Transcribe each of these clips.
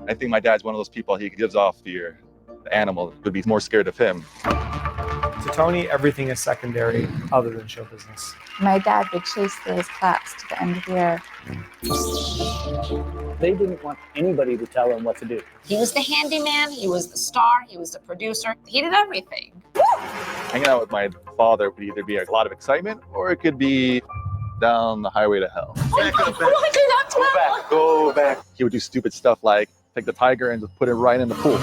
I think my dad's one of those people, he gives off fear. The animal would be more scared of him. To Tony, everything is secondary other than show business. My dad would chase his class to the end of the year. They didn't want anybody to tell them what to do. He was the handyman, he was the star, he was the producer, he did everything. Hanging out with my father would either be a lot of excitement or it could be down the highway to hell. Go back. He would do stupid stuff like take the tiger and just put it right in the pool.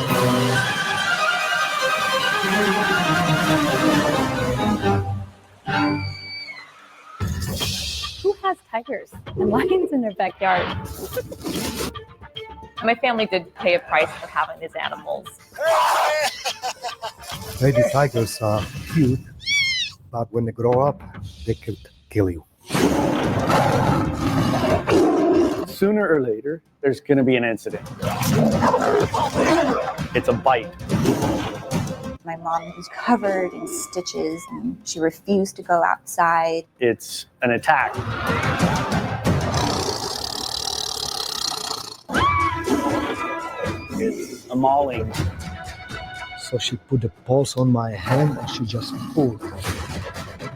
Who has tigers and lions in their backyard? My family did pay a price for having these animals. Maybe tigers are cute, but when they grow up, they could kill you. Sooner or later, there's going to be an incident. It's a bite. My mom was covered in stitches and she refused to go outside. It's an attack. It's a mauling. So she put the pulse on my hand and she just pulled.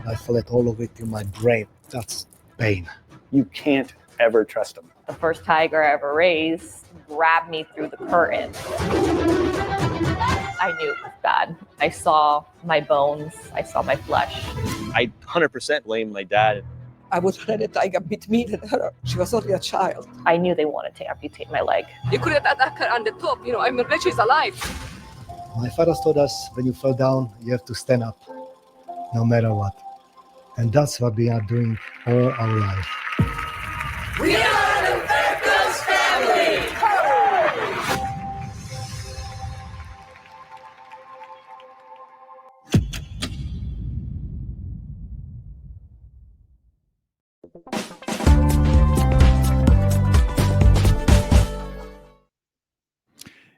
I felt all of it in my brain. That's pain. You can't ever trust them. The first tiger I ever raised grabbed me through the curtain. I knew it was bad. I saw my bones. I saw my flesh. I 100% blame my dad. I was let a tiger beat me and her. She was only a child. I knew they wanted to amputate my leg. You couldn't attack her on the top. I mean, she's alive. My father told us when you fall down, you have to stand up, no matter what. And that's what we are doing all our life. We are the Fercos family!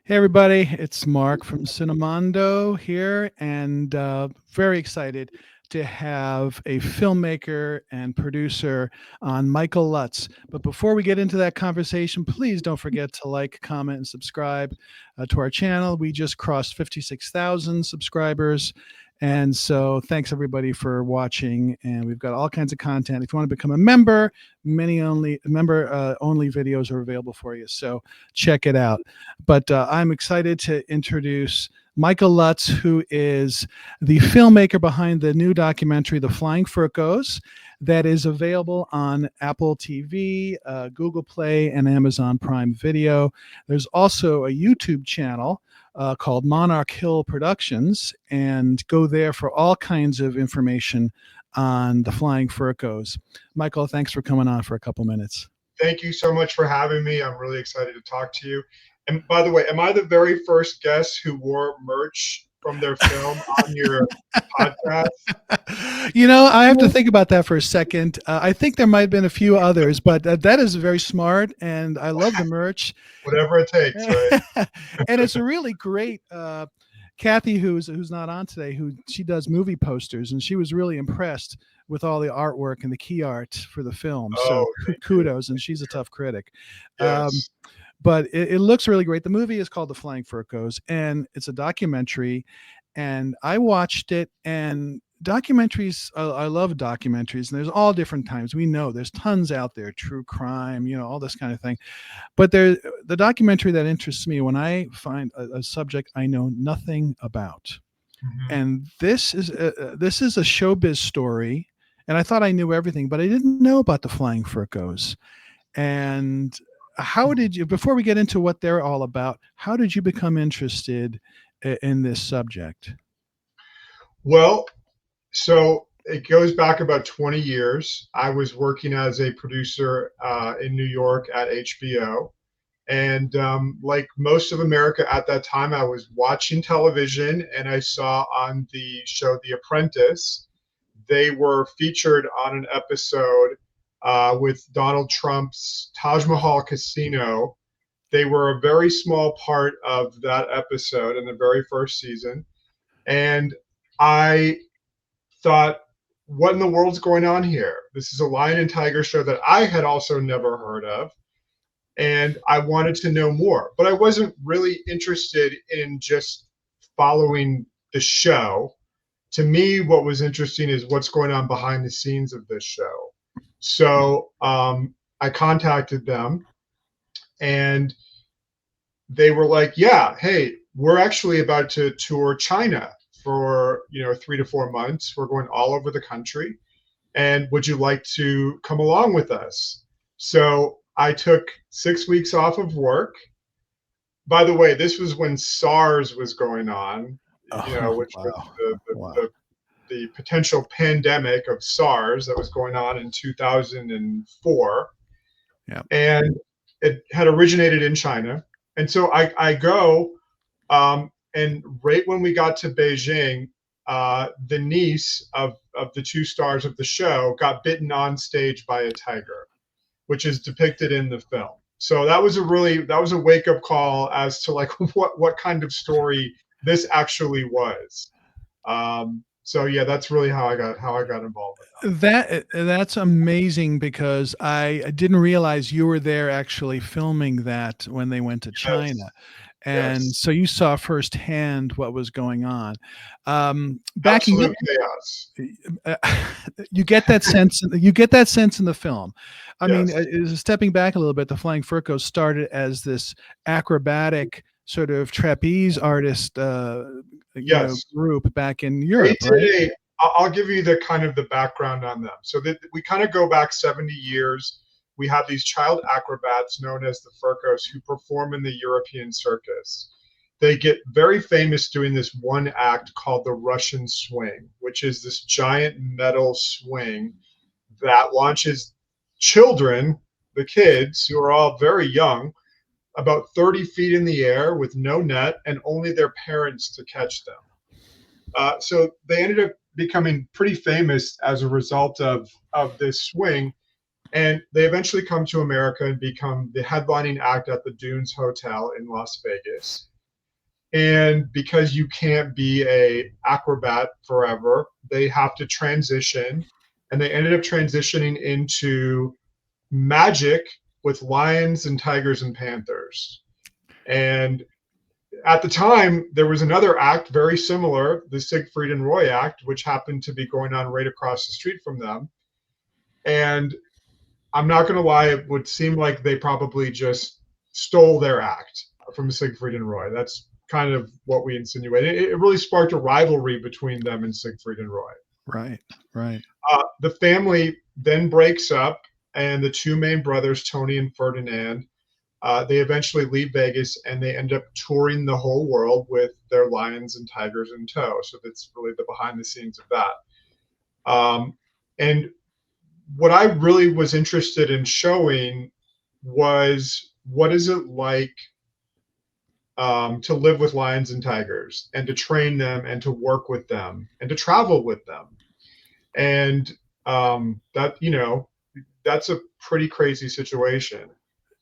Hey everybody, it's Mark from Cinemondo here, and very excited to have a filmmaker and producer on, Michael Lutz. But before we get into that conversation, please don't forget to like, comment, and subscribe to our channel. We just crossed 56,000 subscribers. And so thanks everybody for watching, and we've got all kinds of content. If you want to become a member, member only videos are available for you. So check it out. But I'm excited to introduce Michael Lutz, who is the filmmaker behind the new documentary, The Flying Fercos, that is available on Apple TV, Google Play, and Amazon Prime Video. There's also a YouTube channel called Monarch Hill Productions, and go there for all kinds of information on the Flying Fercos. Michael, thanks for coming on for a couple minutes. Thank you so much for having me. I'm really excited to talk to you. And by the way, am I the very first guest who wore merch from their film on your podcast? I have to think about that for a second. I think there might have been a few others, but that is very smart, and I love the merch. Whatever it takes, right? And it's a really great Kathy, who's not on today, she does movie posters, and she was really impressed with all the artwork and the key art for the film. So kudos, and she's a tough critic. Yes. But it looks really great. The movie is called The Flying Fercos, and it's a documentary, and I watched it. And documentaries, I love documentaries, and there's all different types. We know there's tons out there, true crime, all this kind of thing. But the documentary that interests me when I find a subject I know nothing about. Mm-hmm. And this is a showbiz story, and I thought I knew everything, but I didn't know about the Flying Fercos. And how did you, before we get into what they're all about, how did you become interested in this subject? Well, so it goes back about 20 years. I was working as a producer in New York at HBO. And like most of America at that time, I was watching television, and I saw on the show The Apprentice, they were featured on an episode with Donald Trump's Taj Mahal Casino. They were a very small part of that episode in the very first season. And I thought, what in the world's going on here? This is a lion and tiger show that I had also never heard of. and I wanted to know more, but I wasn't really interested in just following the show. To me, what was interesting is what's going on behind the scenes of this show. So I contacted them, and they were like, yeah, hey, we're actually about to tour China for 3 to 4 months. We're going all over the country, and would you like to come along with us? So I took 6 weeks off of work. By the way, this was when SARS was going on, which was the potential pandemic of SARS that was going on in 2004. Yeah. And it had originated in China. And so I go, and right when we got to Beijing, the niece of the two stars of the show got bitten on stage by a tiger, which is depicted in the film. So that was a wake-up call as to like what kind of story this actually was. So yeah, that's really how I got involved with that. That's amazing, because I didn't realize you were there actually filming that when they went to China. And Yes. so you saw firsthand what was going on. Backing up, chaos. you get that sense. You get that sense in the film. I mean, Yes. stepping back a little bit, the Flying Fercos started as this acrobatic sort of trapeze artist group back in Europe, right? I'll give you the background on them. So that we kind of go back 70 years. We have these child acrobats known as the Fercos who perform in the European circus. They get very famous doing this one act called the Russian swing, which is this giant metal swing that launches children, the kids, who are all very young, about 30 feet in the air with no net and only their parents to catch them. So they ended up becoming pretty famous as a result of this swing. And they eventually come to America and become the headlining act at the Dunes Hotel in Las Vegas. And because you can't be a acrobat forever, they have to transition. And they ended up transitioning into magic with lions and tigers and panthers. And at the time, there was another act very similar, the Siegfried and Roy act, which happened to be going on right across the street from them. And I'm not going to lie, it would seem like they probably just stole their act from Siegfried and Roy. That's kind of what we insinuated. It really sparked a rivalry between them and Siegfried and Roy. Right, right. The family then breaks up, and the two main brothers, Tony and Ferdinand, they eventually leave Vegas and they end up touring the whole world with their lions and tigers in tow. So that's really the behind the scenes of that. And what I really was interested in showing was, what is it like to live with lions and tigers and to train them and to work with them and to travel with them. And that's a pretty crazy situation.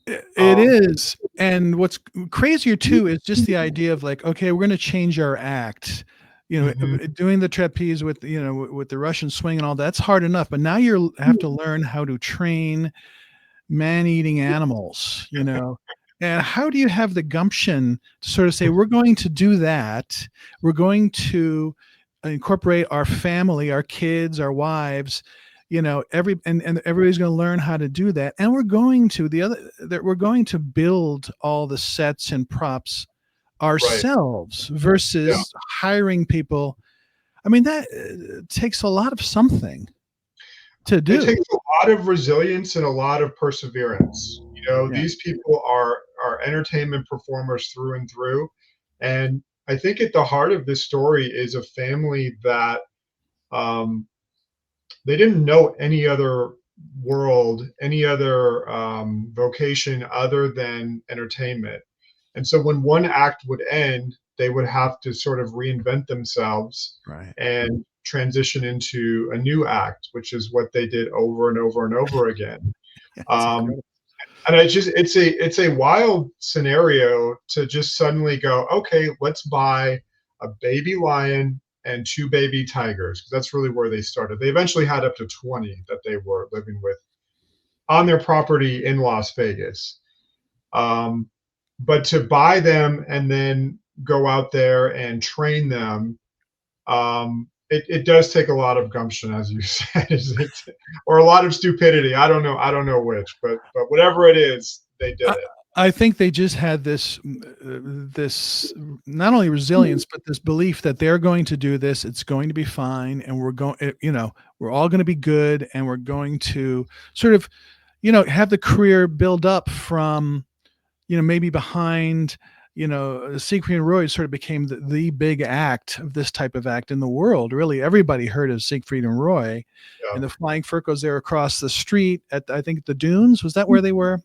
It is. And what's crazier too is just the idea of like, okay, we're going to change our act. Doing the trapeze with with the Russian swing and all that's hard enough, but now you have to learn how to train man-eating animals. And how do you have the gumption to sort of say, we're going to do that? We're going to incorporate our family, our kids, our wives. And everybody's going to learn how to do that, and we're going to build all the sets and props ourselves versus hiring people. I mean, that takes a lot of something to do. It takes a lot of resilience and a lot of perseverance. These people are entertainment performers through and through, and I think at the heart of this story is a family that they didn't know any other world, any other vocation other than entertainment. And so when one act would end, they would have to sort of reinvent themselves and transition into a new act, which is what they did over and over and over again. And it's a wild scenario to just suddenly go, okay, let's buy a baby lion and 2 baby tigers, because that's really where they started. They eventually had up to 20 that they were living with on their property in Las Vegas. But to buy them and then go out there and train them, it does take a lot of gumption, as you said, or a lot of stupidity. I don't know which, but whatever it is, they did it. I think they just had this not only resilience, but this belief that they're going to do this. It's going to be fine, and we're all going to be good, and we're going to sort of, have the career build up from, maybe behind, Siegfried and Roy sort of became the big act of this type of act in the world. Really, everybody heard of Siegfried and Roy, and the Flying Fercos. They were across the street at, I think, the Dunes. Was that where they were?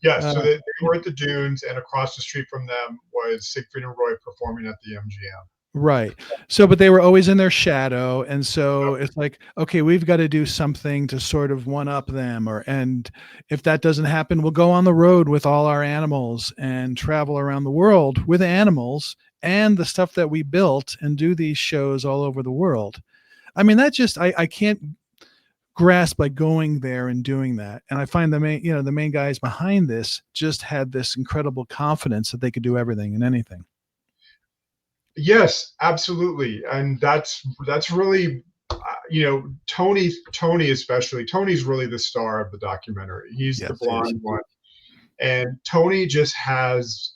Yes, so they were at the Dunes, and across the street from them was Siegfried and Roy performing at the MGM. Right. So, but they were always in their shadow. And so it's like, okay, we've got to do something to sort of one up them, and if that doesn't happen, we'll go on the road with all our animals and travel around the world with animals and the stuff that we built and do these shows all over the world. I mean, that just, I can't grasp by going there and doing that. And I find the main guys behind this just had this incredible confidence that they could do everything and anything. Yes, absolutely. And that's really, Tony especially. Tony's really the star of the documentary. He's the blonde one. And Tony just has,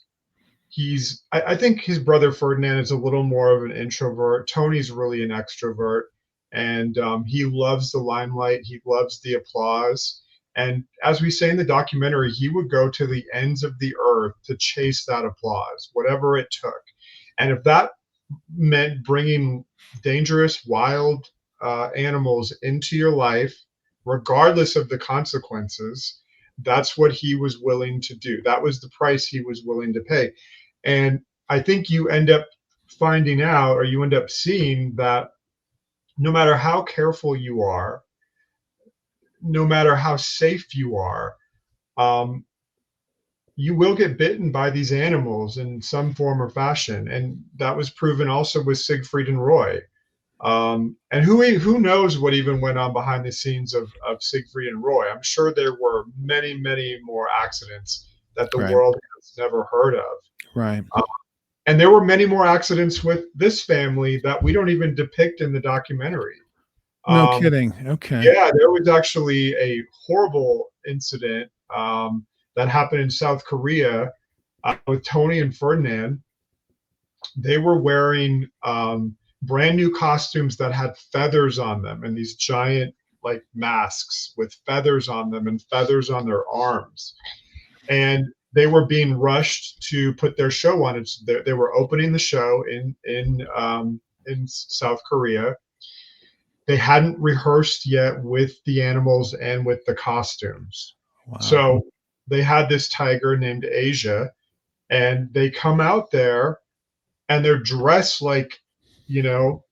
I think his brother Ferdinand is a little more of an introvert. Tony's really an extrovert. And he loves the limelight. He loves the applause. And as we say in the documentary, he would go to the ends of the earth to chase that applause, whatever it took. And if that meant bringing dangerous, wild animals into your life, regardless of the consequences, that's what he was willing to do. That was the price he was willing to pay. And I think you end up finding out, or you end up seeing that no matter how careful you are, no matter how safe you are, you will get bitten by these animals in some form or fashion. And that was proven also with Siegfried and Roy. And who knows what even went on behind the scenes of Siegfried and Roy. I'm sure there were many, many more accidents that the world has never heard of. Right. And there were many more accidents with this family that we don't even depict in the documentary. No kidding. Okay. Yeah, there was actually a horrible incident that happened in South Korea with Tony and Ferdinand. They were wearing brand new costumes that had feathers on them, and these giant like masks with feathers on them and feathers on their arms. And they were being rushed to put their show on. They were opening the show in South Korea. They hadn't rehearsed yet with the animals and with the costumes. Wow. So they had this tiger named Asia, and they come out there and they're dressed like,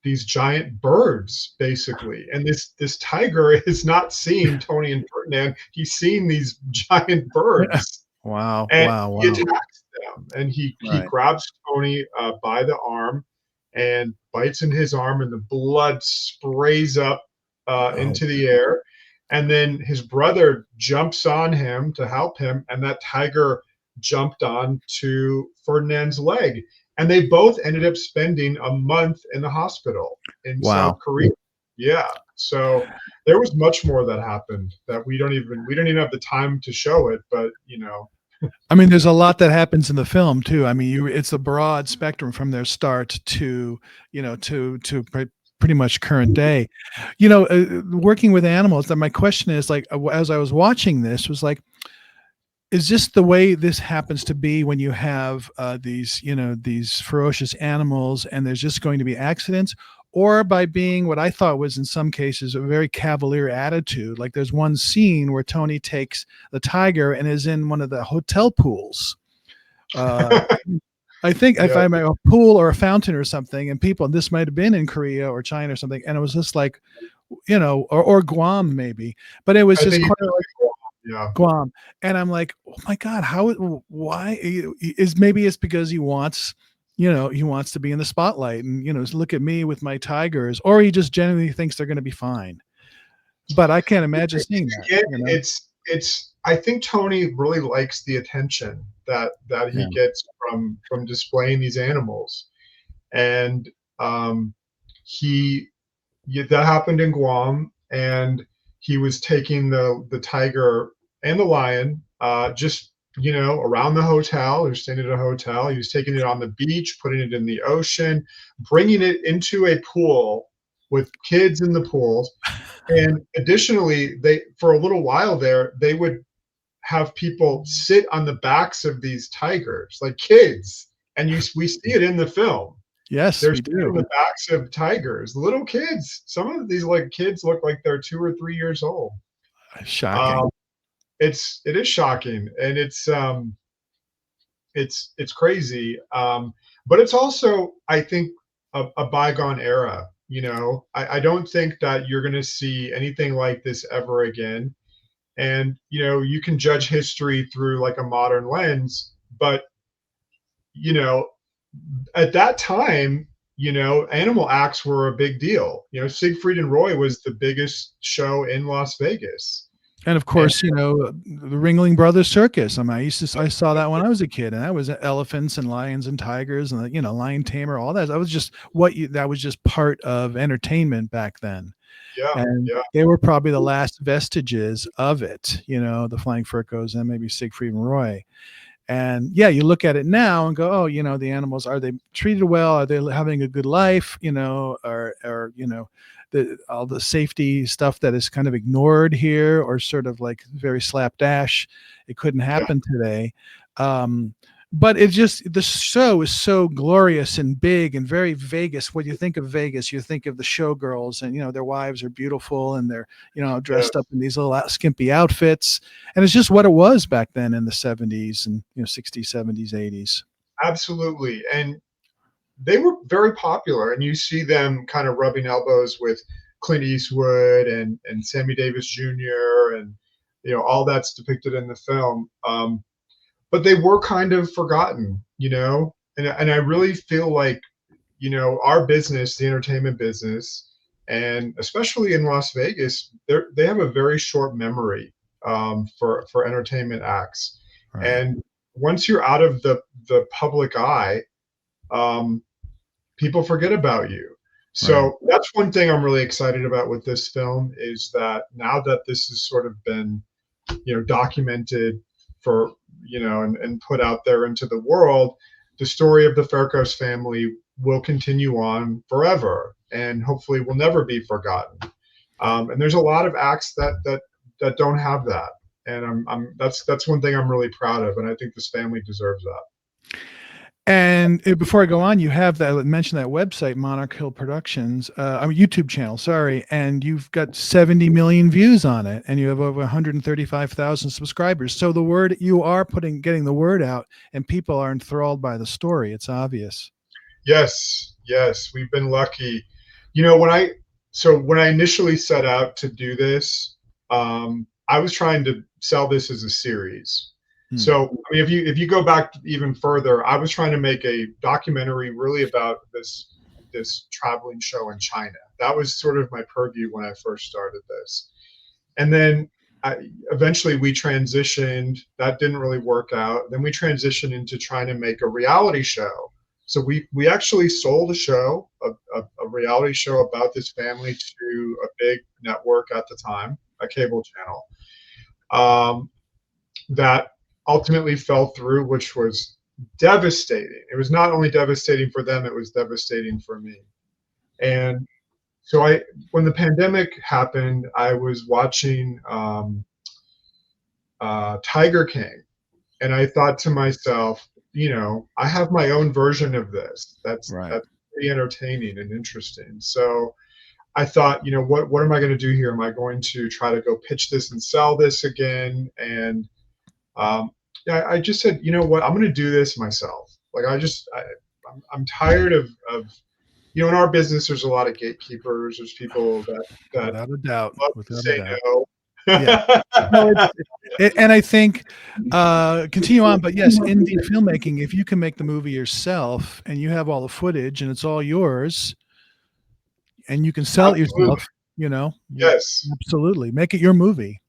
these giant birds, basically. And this tiger is not seeing Tony and Ferdinand. He's seeing these giant birds. Wow. And Wow. he attacks them, and he grabs Tony by the arm and bites in his arm, and the blood sprays up into the air. And then his brother jumps on him to help him, and that tiger jumped on to Ferdinand's leg. And they both ended up spending a month in the hospital in South Korea. Yeah. So there was much more that happened that we don't even have the time to show it, but I mean, there's a lot that happens in the film too. I mean, it's a broad spectrum from their start to, to pretty much current day. Working with animals. That my question is, like, as I was watching this, was like, is this the way this happens to be when you have these ferocious animals and there's just going to be accidents? Or by being what I thought was in some cases a very Cavalier attitude. Like there's one scene where Tony takes the tiger and is in one of the hotel pools. I think if I'm a pool or a fountain or something, and this might have been in Korea or China or something, and it was just like, or Guam maybe, but it was just quite like Guam. And I'm like, oh my God, why maybe it's because he wants to be in the spotlight and, look at me with my tigers, or he just genuinely thinks they're going to be fine. But I can't imagine seeing that. I think Tony really likes the attention that he gets from displaying these animals, and that happened in Guam, and he was taking the tiger and the lion just around the hotel. He was staying at a hotel. He was taking it on the beach, putting it in the ocean, bringing it into a pool with kids in the pools. And additionally, for a little while there, they would have people sit on the backs of these tigers, like kids. And we see it in the film. Yes, They're we sitting do. on the backs of tigers, little kids. Some of these kids look like they're 2 or 3 years old. Shocking. It is shocking, and it's crazy. But it's also, I think, a bygone era. I don't think that you're going to see anything like this ever again. And you can judge history through like a modern lens, but at that time, animal acts were a big deal. Siegfried and Roy was the biggest show in Las Vegas. And of course, the Ringling Brothers Circus. I mean, I saw that when I was a kid, and that was elephants and lions and tigers and lion tamer, all that. That was just that was just part of entertainment back then. Yeah, and they were probably the last vestiges of it. The Flying Fercos and maybe Siegfried and Roy. And you look at it now and go, oh, the animals, are they treated well? Are they having a good life? Or all the safety stuff that is kind of ignored here, or sort of like very slapdash. It couldn't happen today. But it's just, the show is so glorious and big and very Vegas. When you think of Vegas, you think of the showgirls, and their wives are beautiful, and they're dressed up in these little skimpy outfits, and it's just what it was back then in the 70s and 60s, 70s, 80s. Absolutely. And they were very popular, and you see them kind of rubbing elbows with Clint Eastwood and Sammy Davis Jr. and all that's depicted in the film. But they were kind of forgotten, and I really feel like, our business, the entertainment business, and especially in Las Vegas, they have a very short memory for entertainment acts. Right. And once you're out of the public eye, people forget about you. So that's one thing I'm really excited about with this film, is that now that this has sort of been, documented for, and put out there into the world, the story of the Fercos family will continue on forever, and hopefully will never be forgotten. And there's a lot of acts that don't have that, and that's one thing I'm really proud of, and I think this family deserves that. And before I go on, you have that, mention that website, Monarch Hill Productions, YouTube channel, sorry, and you've got 70 million views on it, and you have over 135,000 subscribers. So you are getting the word out, and people are enthralled by the story. It's obvious. Yes, we've been lucky. When I initially set out to do this, I was trying to sell this as a series. So, I mean, if you go back even further, I was trying to make a documentary really about this traveling show in China. That was sort of my purview when I first started this. And then eventually we transitioned. That didn't really work out. Then we transitioned into trying to make a reality show. So we actually sold a show, a reality show about this family, to a big network at the time, a cable channel. That ultimately fell through, which was devastating. It was not only devastating for them, it was devastating for me. And so when the pandemic happened, I was watching Tiger King, and I thought to myself, I have my own version of this. That's pretty entertaining and interesting. So I thought, what am I going to do here? Am I going to try to go pitch this and sell this again? And I just said, you know what, I'm going to do this myself. Like, I'm tired of, in our business, there's a lot of gatekeepers. There's people that without a doubt, say no. Yeah. And I think continue on, but yes, indie filmmaking, if you can make the movie yourself and you have all the footage and it's all yours and you can sell it yourself, Yes, absolutely, make it your movie.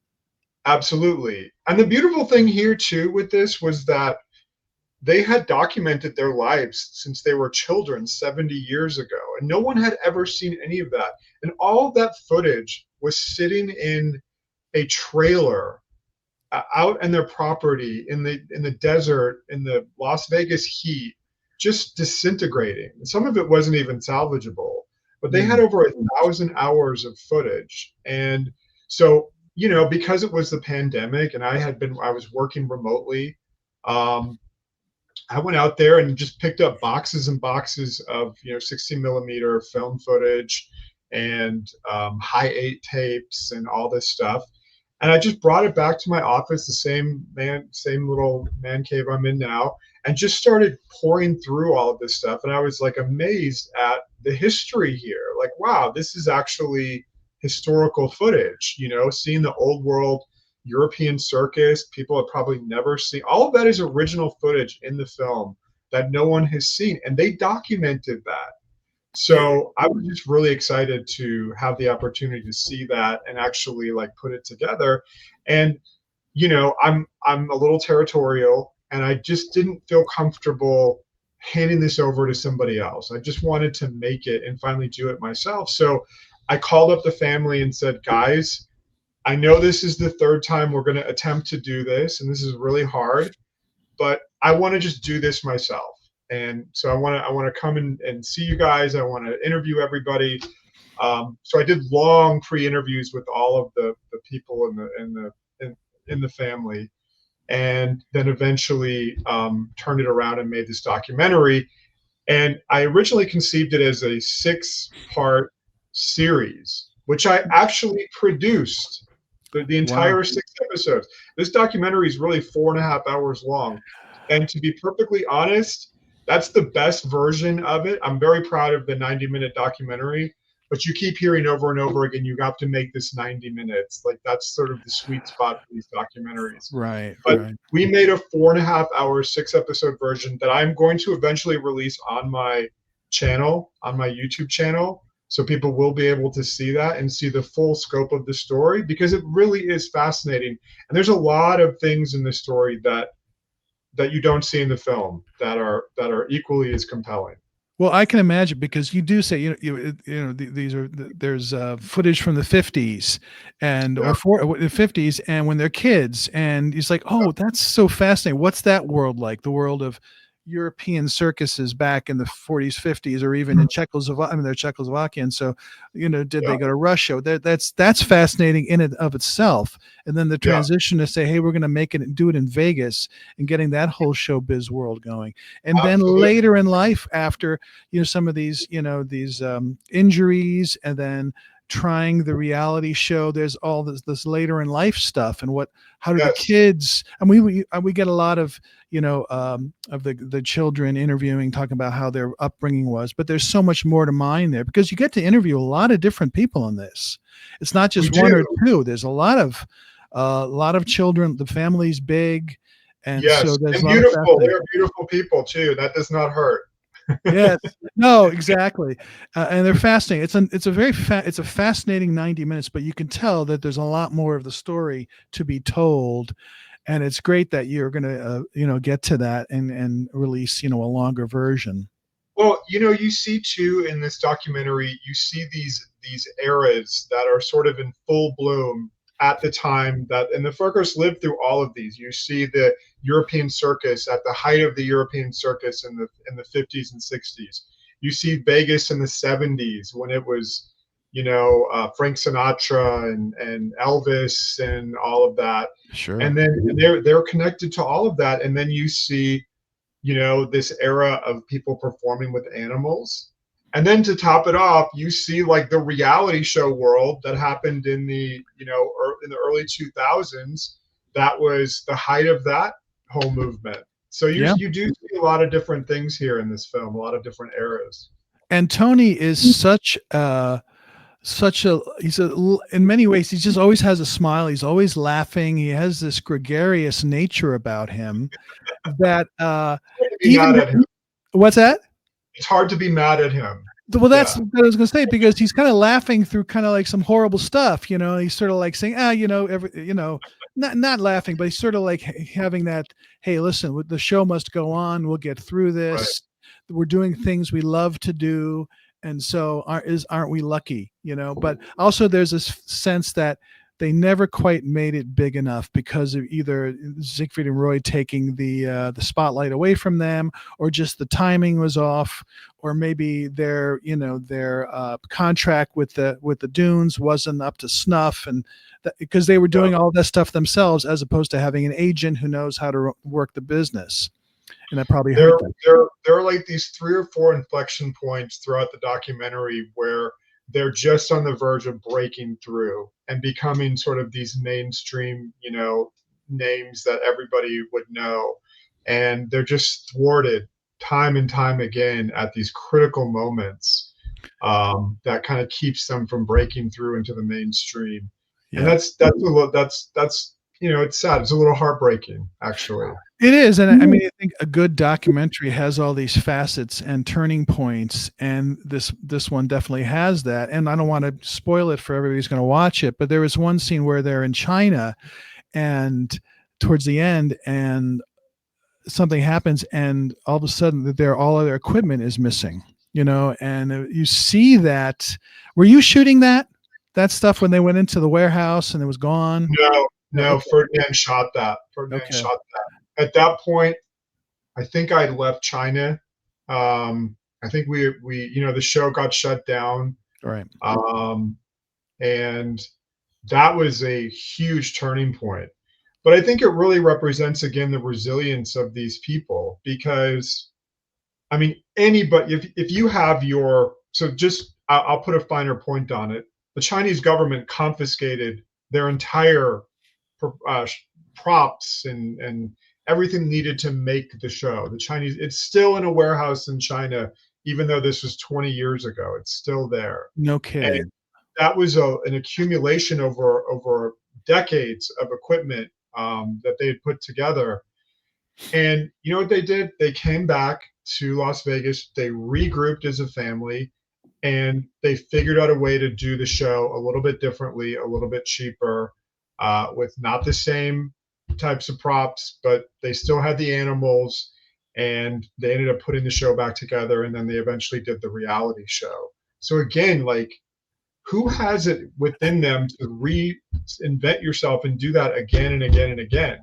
Absolutely. And the beautiful thing here too with this was that they had documented their lives since they were children 70 years ago, and no one had ever seen any of that. And all of that footage was sitting in a trailer out in their property in the desert in the Las Vegas heat, just disintegrating. Some of it wasn't even salvageable, but they had over 1,000 hours of footage. And so, you know, because it was the pandemic and I was working remotely, I went out there and just picked up boxes and boxes of, you know, 16mm film footage and high 8 tapes and all this stuff. And I just brought it back to my office, the same little man cave I'm in now, and just started pouring through all of this stuff. And I was like amazed at the history here. Like, wow, this is actually historical footage, you know, seeing the old world European circus, people have probably never seen. All of that is original footage in the film that no one has seen, and they documented that. So I was just really excited to have the opportunity to see that and actually like put it together. And, you know, I'm a little territorial, and I just didn't feel comfortable handing this over to somebody else. I just wanted to make it and finally do it myself. So I called up the family and said, guys, I know this is the third time we're going to attempt to do this, and this is really hard, but I want to just do this myself. And so I want to come and see you guys. I want to interview everybody. So I did long pre-interviews with all of the people in the family, and then eventually turned it around and made this documentary. And I originally conceived it as a 6-part series, which I actually produced. The entire 6 episodes. This documentary is really 4.5 hours long. And to be perfectly honest, that's the best version of it. I'm very proud of the 90-minute documentary, but you keep hearing over and over again, you have to make this 90 minutes. Like, that's sort of the sweet spot for these documentaries. Right. But right. we made a 4.5 hour, 6-episode version that I'm going to eventually release on my channel, on my YouTube channel. So people will be able to see that and see the full scope of the story, because it really is fascinating. And there's a lot of things in the story that you don't see in the film that are equally as compelling. Well, I can imagine, because you do say, there's footage from the 50s and or the 50s, and when they're kids, and it's like, oh, that's so fascinating. What's that world like? The world of European circuses back in the 40s, 50s, or even in Czechoslovakia. I mean, they're Czechoslovakian. So, you know, did they go to Russia? That's fascinating in and of itself. And then the transition to say, hey, we're going to make it and do it in Vegas, and getting that whole showbiz world going. And then later in life, after, you know, some of these, you know, these injuries, and then trying the reality show, there's all this later in life stuff, and how do the kids, and we get a lot of, you know, of the children interviewing, talking about how their upbringing was, but there's so much more to mine there, because you get to interview a lot of different people on this. It's not just one or two. There's a lot of children. The family's big, and so there's and beautiful. They're beautiful people too. That does not hurt. Yes, no, exactly, and they're fascinating. It's a fascinating 90 minutes, but you can tell that there's a lot more of the story to be told, and it's great that you're going to get to that and release, you know, a longer version. Well, you know, you see too in this documentary, you see these eras that are sort of in full bloom at the time and the Fercos lived through all of these. You see the European circus at the height of the European circus in the 50s and 60s. You see Vegas in the 70s when it was, you know, Frank Sinatra and Elvis and all of that. Sure. And then they're connected to all of that. And then you see, you know, this era of people performing with animals. And then to top it off, you see like the reality show world that happened in the early 2000s. That was the height of that whole movement. So you do see a lot of different things here in this film, a lot of different eras. And Tony is in many ways, he just always has a smile. He's always laughing. He has this gregarious nature about him that what's that? It's hard to be mad at him. Well, that's what I was going to say, because he's kind of laughing through kind of like some horrible stuff, you know. He's sort of like saying, not laughing, but he's sort of like having that, hey, listen, the show must go on. We'll get through this. Right. We're doing things we love to do. And so aren't we lucky, you know? But also there's this sense that they never quite made it big enough because of either Siegfried and Roy taking the spotlight away from them, or just the timing was off, or maybe their contract with the Dunes wasn't up to snuff, and because they were doing all that stuff themselves as opposed to having an agent who knows how to work the business. And that probably hurt them. There are like these 3 or 4 inflection points throughout the documentary where they're just on the verge of breaking through and becoming sort of these mainstream, names that everybody would know. And they're just thwarted time and time again at these critical moments that kind of keeps them from breaking through into the mainstream. Yeah. And that's it's sad. It's a little heartbreaking, actually. It is. And I mean, I think a good documentary has all these facets and turning points, and this one definitely has that. And I don't want to spoil it for everybody who's going to watch it, but there was one scene where they're in China and towards the end, and something happens, and all of a sudden all of their equipment is missing, and you see that. Were you shooting that stuff when they went into the warehouse and it was gone? No, okay. Ferdinand shot that. At that point, I think I left China. I think we the show got shut down. Right. And that was a huge turning point. But I think it really represents, again, the resilience of these people, because, I mean, anybody, if you have I'll put a finer point on it. The Chinese government confiscated their entire props and everything needed to make the show. It's still in a warehouse in China, even though this was 20 years ago. It's still there. No kidding. And that was an accumulation over decades of equipment that they had put together. And you know what they did? They came back to Las Vegas. They regrouped as a family, and they figured out a way to do the show a little bit differently, a little bit cheaper, with not the same types of props, but they still had the animals, and they ended up putting the show back together, and then they eventually did the reality show. So again, like, who has it within them to reinvent yourself and do that again and again and again?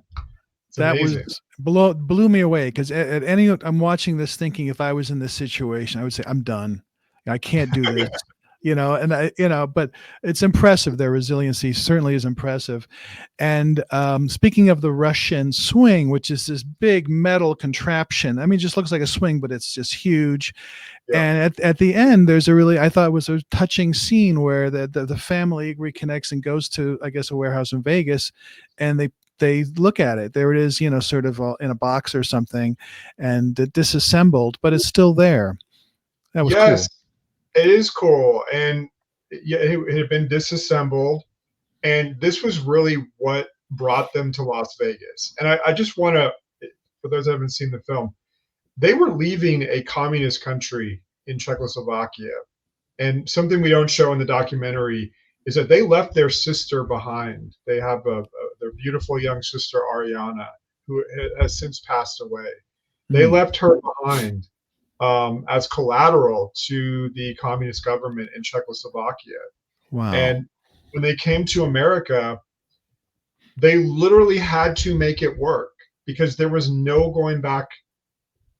It's that amazing. blew me away, because I'm watching this thinking, if I was in this situation, I would say, I'm done. I can't do this. But it's impressive. Their resiliency certainly is impressive. And speaking of the Russian swing, which is this big metal contraption, I mean, it just looks like a swing, but it's just huge. Yeah. And at the end, I thought it was a touching scene where the family reconnects and goes to, I guess, a warehouse in Vegas, and they look at it. There it is, sort of in a box or something, and disassembled, but it's still there. That was cool. It is cool, and it had been disassembled, and this was really what brought them to Las Vegas. And I just want to, for those that haven't seen the film, they were leaving a communist country in Czechoslovakia, and something we don't show in the documentary is that they left their sister behind. They have their beautiful young sister, Ariana, who has since passed away. They left her behind as collateral to the communist government in Czechoslovakia. Wow. And when they came to America, they literally had to make it work, because there was no going back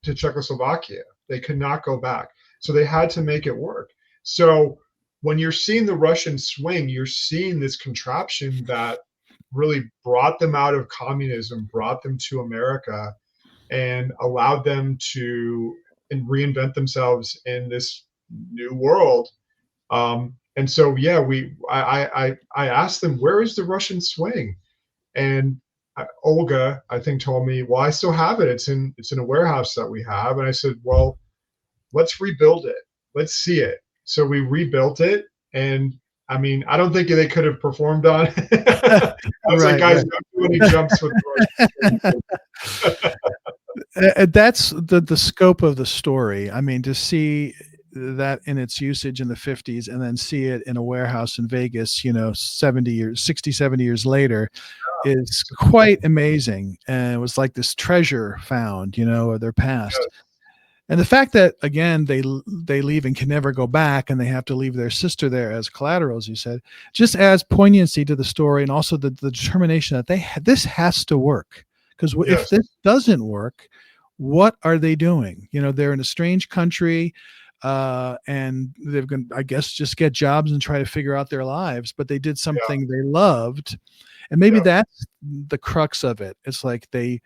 to Czechoslovakia. They could not go back. So they had to make it work. So when you're seeing the Russian swing, you're seeing this contraption that really brought them out of communism, brought them to America, and allowed them to reinvent themselves in this new world. And so, I asked them, where is the Russian swing? And Olga, I think, told me, well, I still have it. It's in a warehouse that we have. And I said, well, let's rebuild it. Let's see it. So we rebuilt it. And I mean, I don't think they could have performed on it. I was like, guys, don't do any jumps with that's the scope of the story. I mean, to see that in its usage in the 50s, and then see it in a warehouse in Vegas, 70 years later, is quite amazing. And it was like this treasure found, of their past. Yes. And the fact that, again, they leave and can never go back, and they have to leave their sister there as collateral, as you said, just adds poignancy to the story, and also the determination that this has to work. Because if this doesn't work, what are they doing? They're in a strange country, and they're going to, I guess, just get jobs and try to figure out their lives. But they did something they loved, and maybe that's the crux of it. It's like they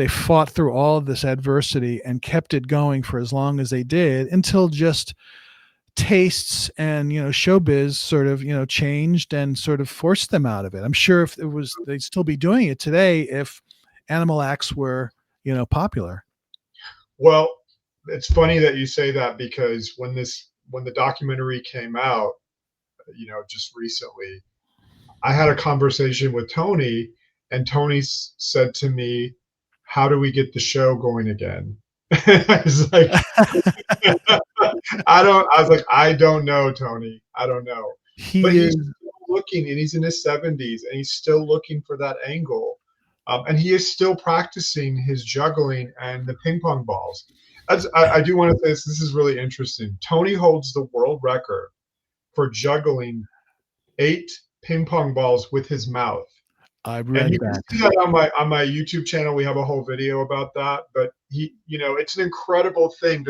fought through all of this adversity and kept it going for as long as they did, until just tastes and showbiz sort of changed and sort of forced them out of it. I'm sure if it was, they'd still be doing it today if animal acts were popular. Well, it's funny that you say that, because when the documentary came out, just recently, I had a conversation with Tony, and Tony said to me, "How do we get the show going again?" I was like, I don't know, Tony. I don't know. But he's still looking, and he's in his 70s, and he's still looking for that angle. And he is still practicing his juggling and the ping pong balls. I do want to say this is really interesting. Tony holds the world record for juggling 8 ping pong balls with his mouth. I read you can see that on my YouTube channel. We have a whole video about that. But it's an incredible thing.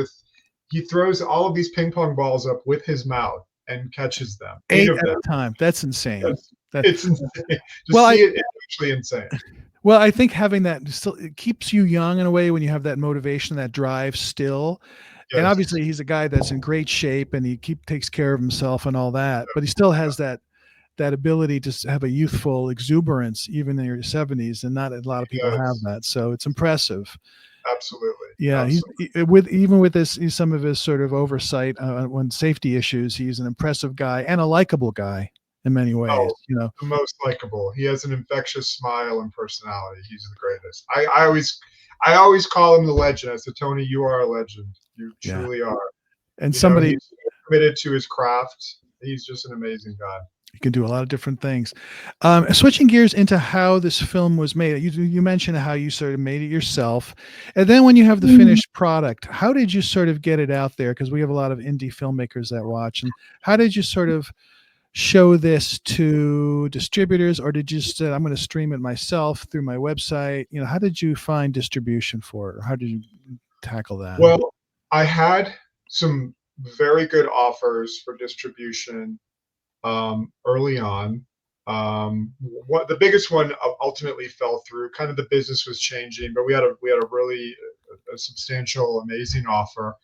He throws all of these ping pong balls up with his mouth and catches them. 8 at a time. That's insane. It's insane. It's actually insane. Well, I think having that still, it keeps you young in a way when you have that motivation, that drive still. Yes. And obviously he's a guy that's in great shape, and he takes care of himself and all that, but he still has that ability to have a youthful exuberance even in your 70s, and not a lot of people have that. So it's impressive. Absolutely. Yeah. Absolutely. With some of his sort of oversight on safety issues, he's an impressive guy and a likable guy in many ways. The most likable. He has an infectious smile and personality. He's the greatest. I always call him the legend. I said, "Tony, you are a legend. You truly are." And he's committed to his craft. He's just an amazing guy. You can do a lot of different things. Switching gears into how this film was made, you mentioned how you sort of made it yourself, and then when you have the finished product, how did you sort of get it out there? Because we have a lot of indie filmmakers that watch, and how did you sort of show this to distributors, or did you say, "I'm going to stream it myself through my website"? How did you find distribution for it, or how did you tackle that? Well, I had some very good offers for distribution early on. The biggest one ultimately fell through. Kind of the business was changing, but we had a really substantial, amazing offer.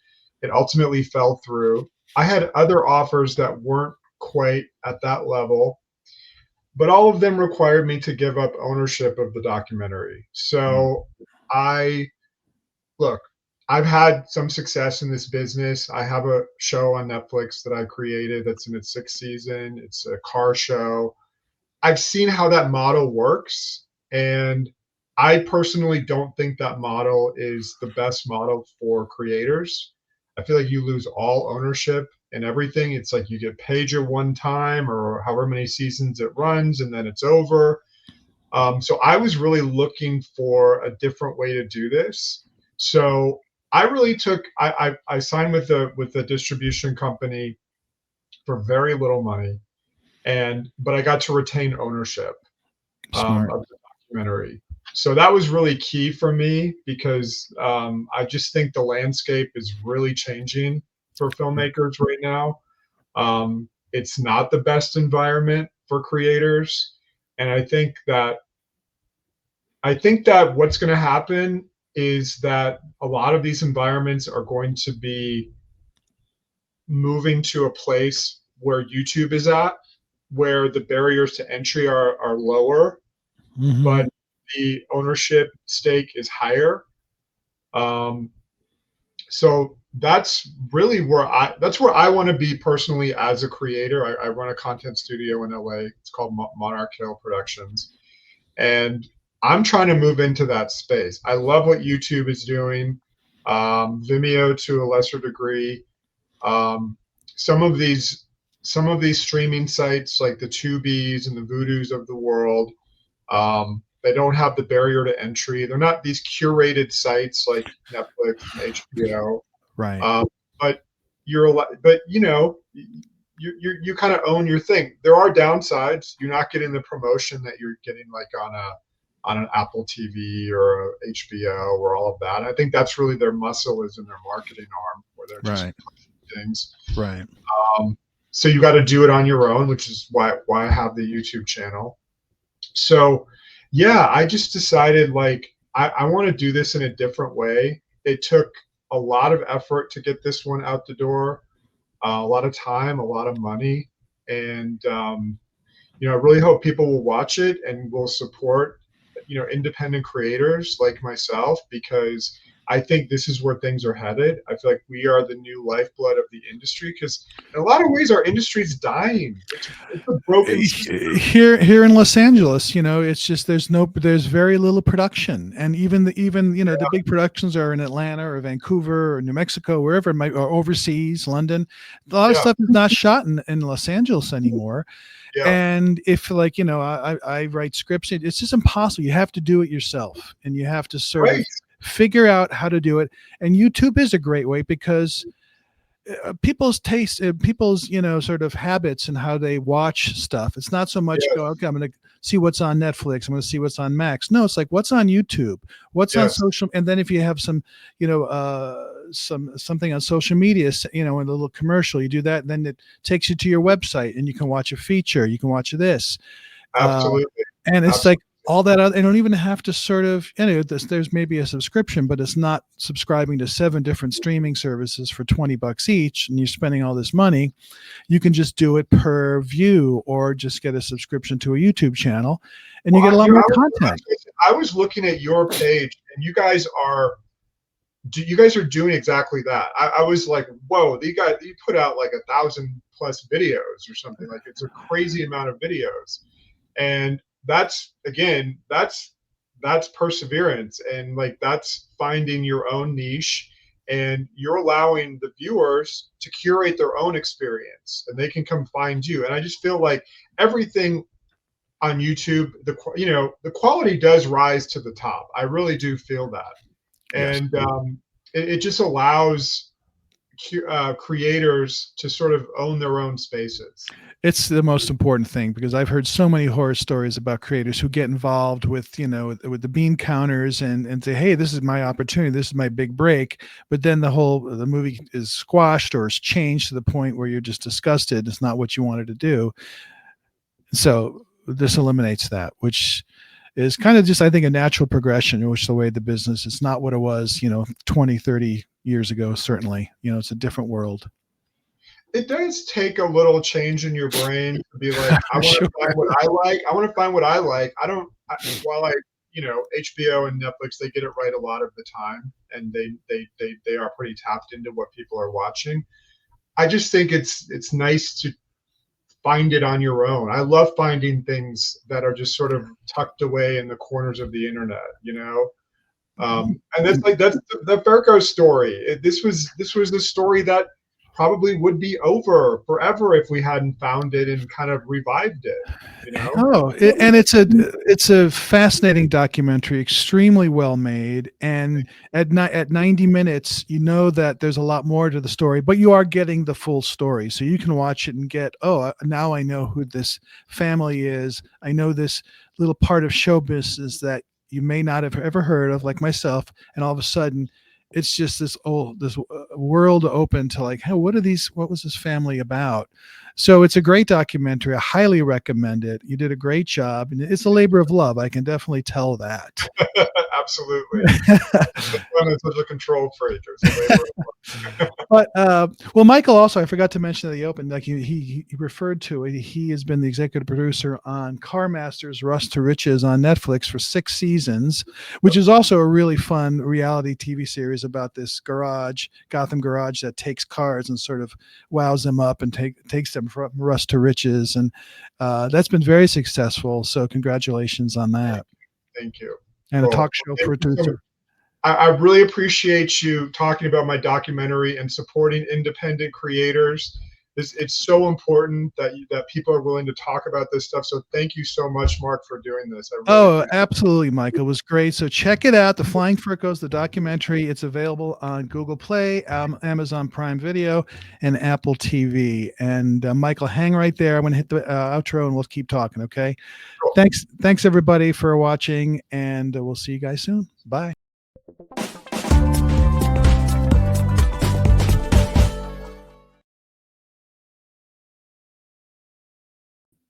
It ultimately fell through. I had other offers that weren't quite at that level, but all of them required me to give up ownership of the documentary. So I've had some success in this business. I have a show on Netflix that I created that's in its 6th season. It's a car show. I've seen how that model works, and I personally don't think that model is the best model for creators. I feel like you lose all ownership and everything. It's like you get paid your one time or however many seasons it runs, and then it's over. So I was really looking for a different way to do this. So I really I signed with the distribution company for very little money, but I got to retain ownership of the documentary. So that was really key for me, because I just think the landscape is really changing for filmmakers right now. It's not the best environment for creators, and I think that what's going to happen is that a lot of these environments are going to be moving to a place where YouTube is at, where the barriers to entry are lower, but the ownership stake is higher. So that's really where I want to be personally as a creator. I run a content studio in LA. It's called Monarch Hill Productions, and I'm trying to move into that space. I love what YouTube is doing, Vimeo to a lesser degree. Some of these streaming sites like the Tubies and the Voodoos of the world, They don't have the barrier to entry. They're not these curated sites like Netflix and HBO. Right. But but you kind of own your thing. There are downsides. You're not getting the promotion that you're getting like on an Apple TV or a HBO or all of that. I think that's really their muscle, is in their marketing arm, where they're just pushing things. Right. So you got to do it on your own, which is why I have the YouTube channel. So yeah, I just decided like I want to do this in a different way. It took a lot of effort to get this one out the door, a lot of time, a lot of money, and I really hope people will watch it and will support independent creators like myself, because I think this is where things are headed. I feel like we are the new lifeblood of the industry, because in a lot of ways our industry is dying. It's a broken system. Here in Los Angeles, it's just there's very little production, and even the big productions are in Atlanta or Vancouver or New Mexico, wherever it might, or overseas, London. A lot of stuff is not shot in Los Angeles anymore. Yeah. And if I write scripts, it's just impossible. You have to do it yourself, and you have to sort of figure out how to do it. And YouTube is a great way, because people's taste, people's sort of habits and how they watch stuff. It's not so much go, okay, I'm going to see what's on Netflix, I'm going to see what's on Max. No, it's like what's on YouTube, what's on social, and then if you have some something on social media, in a little commercial, you do that, and then it takes you to your website, and you can watch a feature, you can watch this. Absolutely. And it's like all that other, they don't even have to sort of, there's maybe a subscription, but it's not subscribing to 7 different streaming services for $20 each, and you're spending all this money. You can just do it per view, or just get a subscription to a YouTube channel, and you get a lot more content. I was looking at your page, and you guys are doing exactly that. I was like, whoa, you put out like 1,000+ videos or something. Like, it's a crazy amount of videos. And that's perseverance, and like that's finding your own niche, and you're allowing the viewers to curate their own experience, and they can come find you. And I just feel like everything on YouTube, the quality does rise to the top. I really do feel that. And it just allows creators to sort of own their own spaces. It's the most important thing, because I've heard so many horror stories about creators who get involved with the bean counters and say, hey, this is my opportunity, this is my big break, but then the movie is squashed or is changed to the point where you're just disgusted. It's not what you wanted to do. So this eliminates that, which is kind of just, I think, a natural progression in which the way the business, it's not what it was 20, 30 years ago. Certainly, it's a different world. It does take a little change in your brain to be like, I want to find what I like. I want to find what I like. While HBO and Netflix, they get it right a lot of the time, and they are pretty tapped into what people are watching. I just think it's nice to find it on your own. I love finding things that are just sort of tucked away in the corners of the internet, and that's the Fercos story. This was the story that probably would be over forever if we hadn't found it and kind of revived it. And it's a fascinating documentary, extremely well made, and at 90 minutes, that there's a lot more to the story, but you are getting the full story, so you can watch it and get, now I know who this family is. I know this little part of show business that you may not have ever heard of, like myself, and all of a sudden it's just this world open to like, hey, what was this family about? So it's a great documentary. I highly recommend it. You did a great job, and it's a labor of love. I can definitely tell that. Absolutely. I'm such a control freak. But well, Michael also, I forgot to mention at the open, like he referred to it. He has been the executive producer on Car Masters Rust to Riches on Netflix for 6 seasons, which is also a really fun reality TV series about this Gotham garage that takes cars and sort of wows them up and takes them from rust to riches, and that's been very successful. So congratulations on that. Thank you. And a talk show producer. I really appreciate you talking about my documentary and supporting independent creators. it's so important that people are willing to talk about this stuff. So thank you so much, Mark, for doing this. I really appreciate it. Absolutely, Michael. It was great. So check it out, the Flying Fercos, the documentary. It's available on Google Play, Amazon Prime Video, and Apple TV. And Michael, hang right there. I'm going to hit the outro, and we'll keep talking. Okay. Cool. Thanks everybody for watching, and we'll see you guys soon. Bye.